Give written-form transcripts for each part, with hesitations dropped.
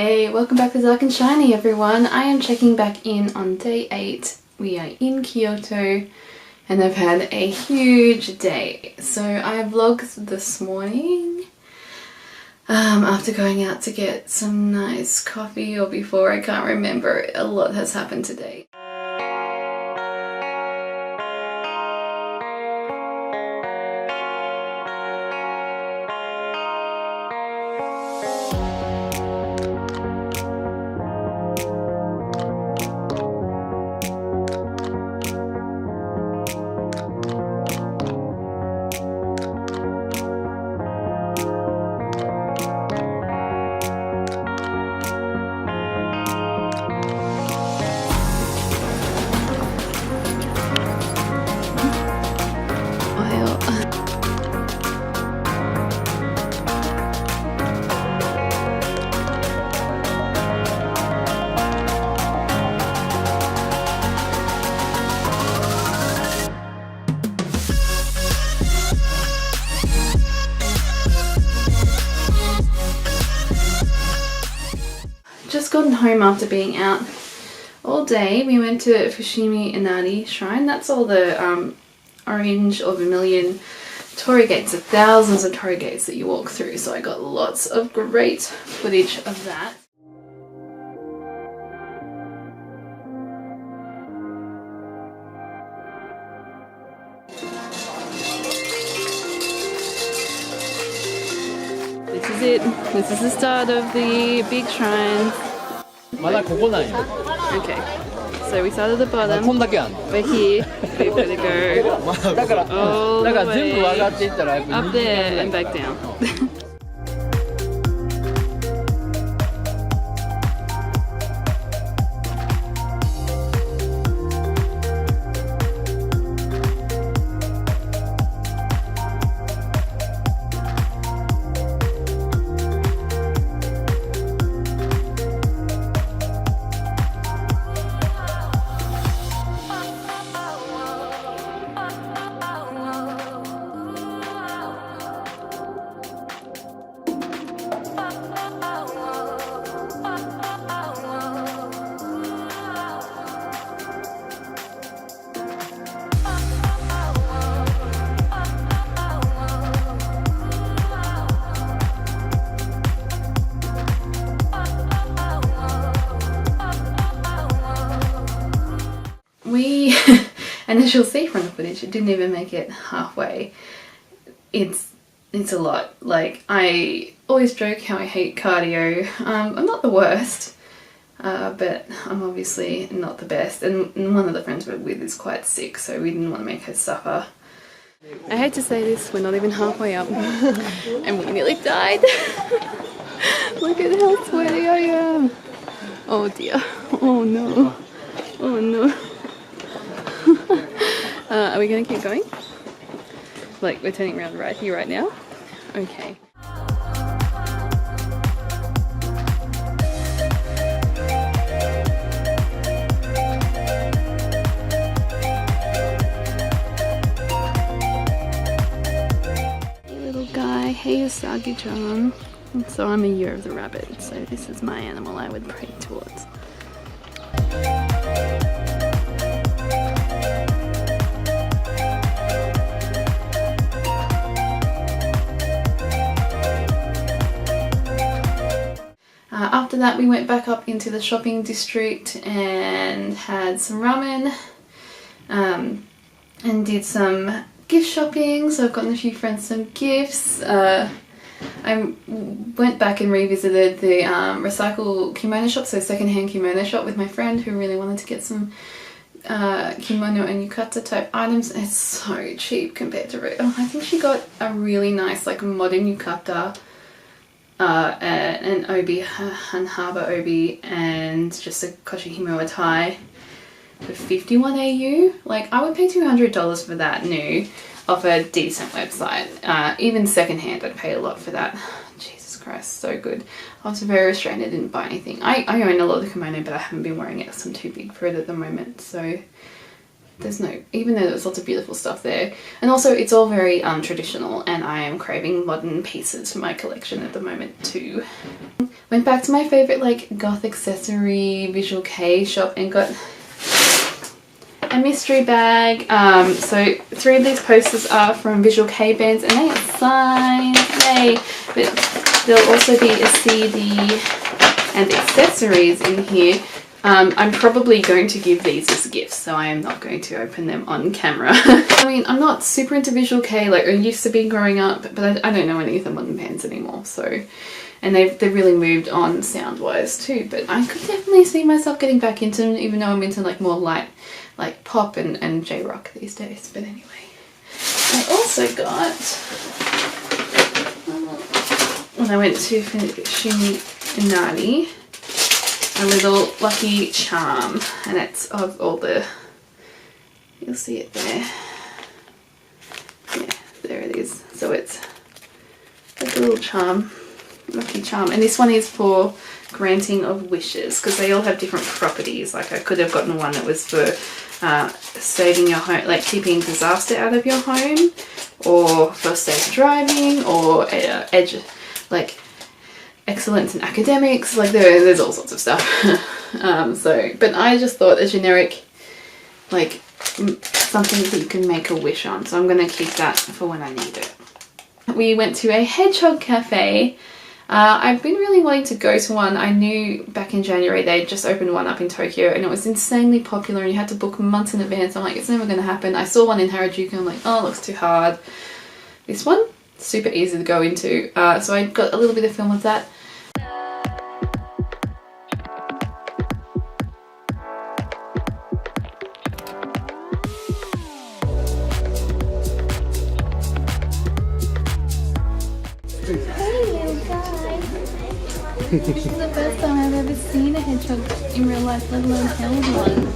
Hey, welcome back to Dark and Shiny everyone. I am checking back in on day 8. We are in Kyoto and I've had a huge day. So I vlogged this morning after going out to get some nice coffee, or before, I can't remember. A lot has happened today. Just gotten home after being out all day. We went to Fushimi Inari Shrine. That's all the orange or vermilion torii gates, the thousands of torii gates that you walk through. So I got lots of great footage of that. This is it. This is the start of the big shrine. Okay, so we started at the bottom. We're here. We've got to go all the way up there and back down. And as you'll see from the footage, it didn't even make it halfway. It's a lot. Like, I always joke how I hate cardio. I'm not the worst, but I'm obviously not the best. And one of the friends we're with is quite sick, so we didn't want to make her suffer. I hate to say this, we're not even halfway up, and we nearly died. Look at how sweaty I am. Oh dear. Oh no. Oh no. Are we going to keep going? Like, we're turning around right here, right now? Okay. Hey little guy, hey Gion. So I'm a year of the rabbit, so this is my animal I would pray towards. After that we went back up into the shopping district and had some ramen and did some gift shopping. So I've gotten a few friends some gifts. I went back and revisited the recycle kimono shop, so secondhand kimono shop, with my friend who really wanted to get some kimono and yukata type items. It's so cheap compared to I think she got a really nice like modern yukata, an obi, an harbor obi, and just a koshihimo tie for 51 AU. Like, I would pay $200 for that new off a decent website. Even secondhand I'd pay a lot for that. Jesus Christ, so good. I was very restrained, I didn't buy anything. I own a lot of kimono, but I haven't been wearing it because I'm too big for it at the moment, so there's no, even though there's lots of beautiful stuff there. And also it's all very traditional, and I am craving modern pieces for my collection at the moment too. Went back to my favourite like goth accessory Visual K shop and got a mystery bag. So 3 of these posters are from Visual K bands and they are signed, yay! But there'll also be a CD and accessories in here. I'm probably going to give these as gifts, so I am not going to open them on camera. I mean, I'm not super into Visual K like I used to be growing up, but I don't know any of the modern bands anymore, so... And they've really moved on sound-wise too, but I could definitely see myself getting back into them, even though I'm into like more light, like pop and J-rock these days. But anyway, I also got, when I went to Shinari, a little lucky charm, and it's of all the, you'll see it there. Yeah, there it is. So it's like a little charm. Lucky charm, and this one is for granting of wishes because they all have different properties. Like I could have gotten one that was for saving your home, like keeping disaster out of your home, or for safe driving, or like excellence in academics. Like there's all sorts of stuff. But I just thought a generic, like something that you can make a wish on, so I'm gonna keep that for when I need it. We went to a hedgehog cafe. I've been really wanting to go to one. I knew back in January they just opened one up in Tokyo and it was insanely popular and you had to book months in advance. I'm like, it's never going to happen. I saw one in Harajuku and I'm like, oh, it looks too hard. This one, super easy to go into. So I got a little bit of film of that. This is the first time I've ever seen a hedgehog in real life, let alone held one.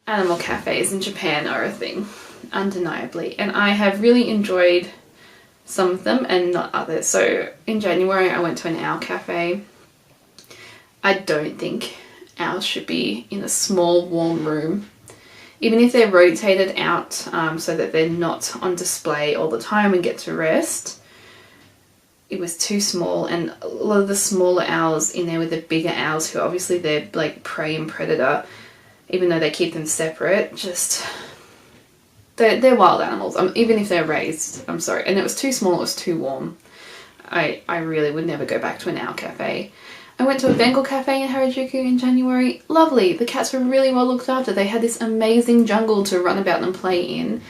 Animal cafes in Japan are a thing, undeniably, and I have really enjoyed some of them and not others. So in January I went to an owl cafe. I don't think owls should be in a small warm room. Even if they're rotated out so that they're not on display all the time and get to rest, it was too small, and a lot of the smaller owls in there with the bigger owls, who obviously they're like prey and predator, even though they keep them separate, just they're wild animals, even if they're raised. I'm sorry. And it was too small, it was too warm. I really would never go back to an owl cafe. I went to a Bengal cafe in Harajuku in January. Lovely. The cats were really well looked after. They had this amazing jungle to run about and play in.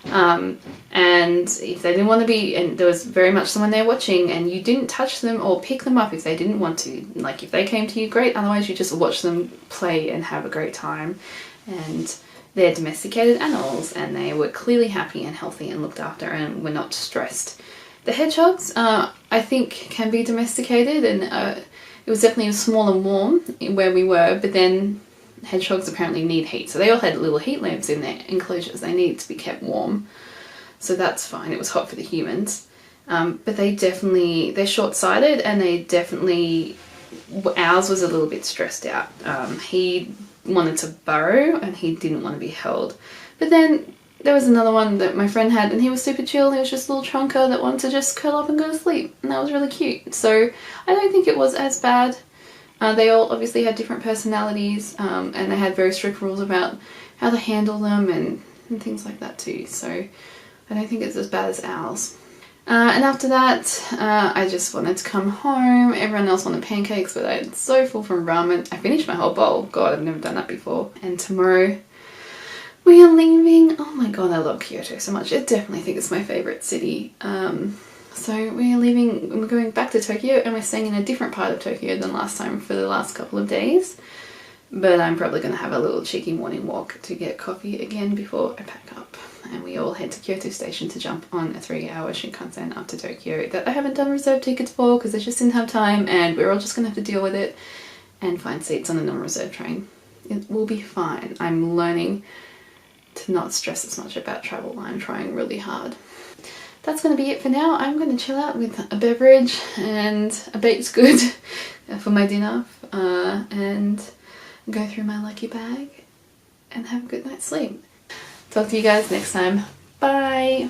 And if they didn't want to be, and there was very much someone there watching, and you didn't touch them or pick them up if they didn't want to. Like if they came to you, great. Otherwise you just watch them play and have a great time. And they're domesticated animals and they were clearly happy and healthy and looked after and were not stressed. The hedgehogs, I think, can be domesticated, and it was definitely small and warm where we were, but then hedgehogs apparently need heat. So they all had little heat lamps in their enclosures. They needed to be kept warm. So that's fine. It was hot for the humans. But they're short-sighted, and they definitely, ours was a little bit stressed out. He wanted to burrow and he didn't want to be held. But then there was another one that my friend had and he was super chill. He was just a little trunker that wanted to just curl up and go to sleep, and that was really cute. So I don't think it was as bad. They all obviously had different personalities, and they had very strict rules about how to handle them and things like that too. So I don't think it's as bad as ours. And after that, I just wanted to come home. Everyone else wanted pancakes, but I was so full from ramen. I finished my whole bowl. God, I've never done that before. And tomorrow we are leaving. Oh my god, I love Kyoto so much. I definitely think it's my favourite city. So we are leaving, we're going back to Tokyo, and we're staying in a different part of Tokyo than last time for the last couple of days. But I'm probably going to have a little cheeky morning walk to get coffee again before I pack up. And we all head to Kyoto Station to jump on a 3-hour Shinkansen up to Tokyo that I haven't done reserved tickets for because I just didn't have time, and we're all just going to have to deal with it and find seats on the non-reserved train. It will be fine. I'm learning to not stress as much about travel. I'm trying really hard. that's going to be it for now. I'm going to chill out with a beverage and a baked good for my dinner, and go through my lucky bag and have a good night's sleep. Talk to you guys next time. Bye!